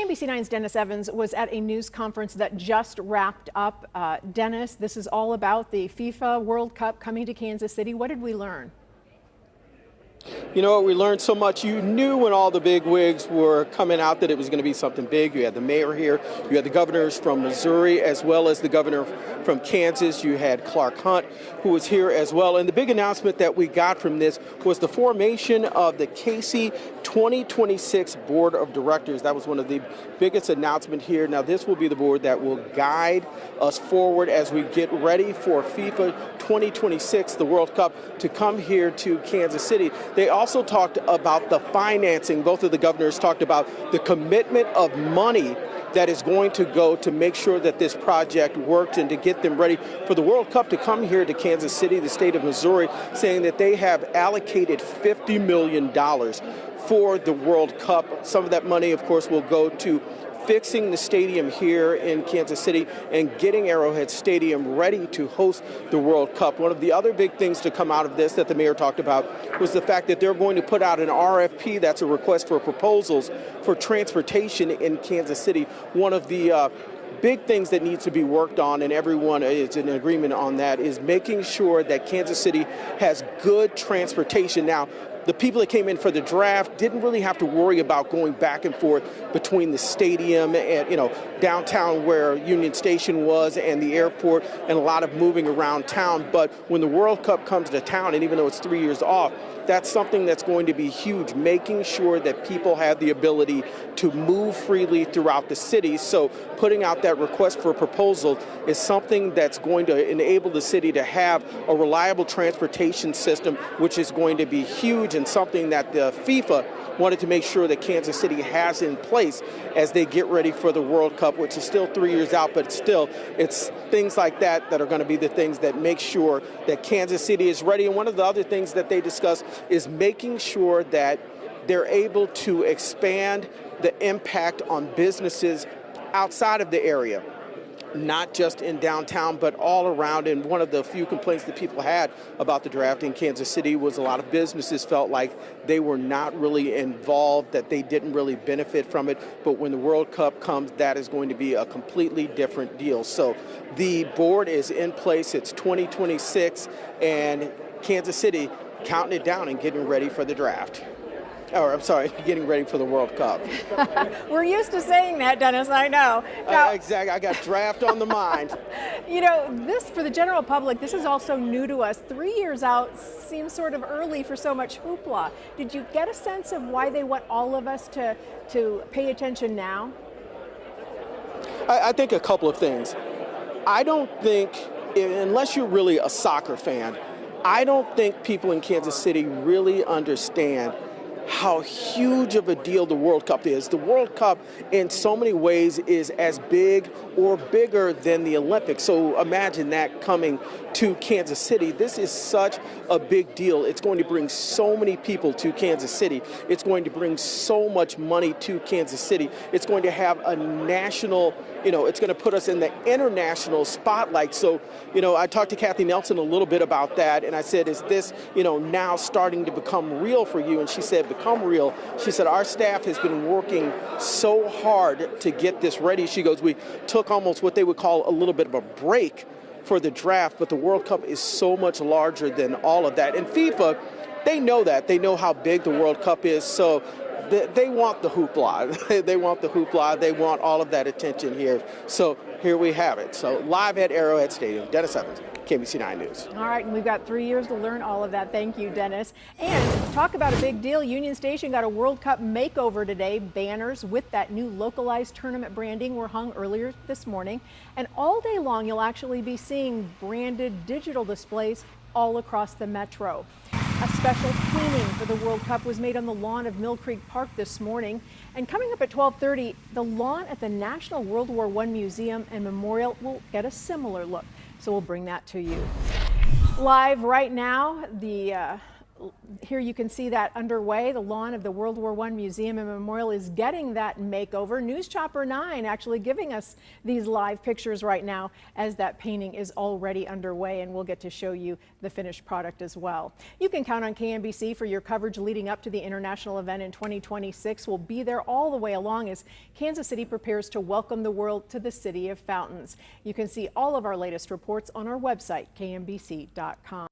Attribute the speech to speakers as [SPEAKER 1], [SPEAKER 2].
[SPEAKER 1] KMBC9's Dennis Evans was at a news conference that just wrapped up. Dennis, this is all about the FIFA World Cup coming to Kansas City. What did we learn?
[SPEAKER 2] You know what, we learned so much. You knew when all the big wigs were coming out that it was going to be something big. You had the mayor here, you had the governors from Missouri, as well as the governor from Kansas. You had Clark Hunt, who was here as well. And the big announcement that we got from this was the formation of the KC 2026 Board of Directors. That was one of the biggest announcements here. Now, this will be the board that will guide us forward as we get ready for FIFA 2026, the World Cup, to come here to Kansas City. They also talked about the financing. Both of the governors talked about the commitment of money that is going to go to make sure that this project works and to get them ready for the World Cup to come here to Kansas City, the state of Missouri, saying that they have allocated $50 million for the World Cup. Some of that money, of course, will go to fixing the stadium here in Kansas City and getting Arrowhead Stadium ready to host the World Cup. One of the other big things to come out of this that the mayor talked about was the fact that they're going to put out an RFP, that's a request for proposals for transportation in Kansas City. One of the big things that needs to be worked on, and everyone is in agreement on that, is making sure that Kansas City has good transportation. Now, the people that came in for the draft didn't really have to worry about going back and forth between the stadium and, downtown where Union Station was and the airport, and a lot of moving around town. But when the World Cup comes to town, and even though it's 3 years off, that's something that's going to be huge, making sure that people have the ability to move freely throughout the city. So putting out that request for a proposal is something that's going to enable the city to have a reliable transportation system, which is going to be huge and something that the FIFA wanted to make sure that Kansas City has in place as they get ready for the World Cup, which is still 3 years out, but still, it's things like that that are going to be the things that make sure that Kansas City is ready. And one of the other things that they discussed is making sure that they're able to expand the impact on businesses outside of the area, not just in downtown, but all around. And one of the few complaints that people had about the draft in Kansas City was a lot of businesses felt like they were not really involved, that they didn't really benefit from it. But when the World Cup comes, that is going to be a completely different deal. So the board is in place. It's 2026, and Kansas City counting it down and getting ready for the draft. Or, I'm sorry, getting ready for the World Cup.
[SPEAKER 1] We're used to saying that, Dennis, I know. Now,
[SPEAKER 2] exactly, I got draft on the mind.
[SPEAKER 1] This, for the general public, this is also new to us. 3 years out seems sort of early for so much hoopla. Did you get a sense of why they want all of us to pay attention now?
[SPEAKER 2] I think a couple of things. I don't think, unless you're really a soccer fan, I don't think people in Kansas City really understand how huge of a deal the World Cup is. The World Cup, in so many ways, is as big or bigger than the Olympics. So imagine that coming to Kansas City. This is such a big deal. It's going to bring so many people to Kansas City. It's going to bring so much money to Kansas City. It's going to have a national, it's going to put us in the international spotlight. So, I talked to Kathy Nelson a little bit about that, and I said, is this, now starting to become real for you? And she said, become real. She said, our staff has been working so hard to get this ready. She goes, we took almost what they would call a little bit of a break for the draft, but the World Cup is so much larger than all of that. And FIFA, they know that. They know how big the World Cup is, so they want the hoopla. They want the hoopla. They want all of that attention here. So here we have it. So live at Arrowhead Stadium, Dennis Evans, KMBC9 News.
[SPEAKER 1] All right, and we've got 3 years to learn all of that. Thank you, Dennis. And talk about a big deal. Union Station got a World Cup makeover today. Banners with that new localized tournament branding were hung earlier this morning. And all day long, you'll actually be seeing branded digital displays all across the metro. A special cleaning for the World Cup was made on the lawn of Mill Creek Park this morning. And coming up at 12:30, the lawn at the National World War I Museum and Memorial will get a similar look. So we'll bring that to you. Live right now, the Here you can see that underway. The lawn of the World War I Museum and Memorial is getting that makeover. News Chopper 9 actually giving us these live pictures right now as that painting is already underway, and we'll get to show you the finished product as well. You can count on KMBC for your coverage leading up to the international event in 2026. We'll be there all the way along as Kansas City prepares to welcome the world to the City of Fountains. You can see all of our latest reports on our website, kmbc.com.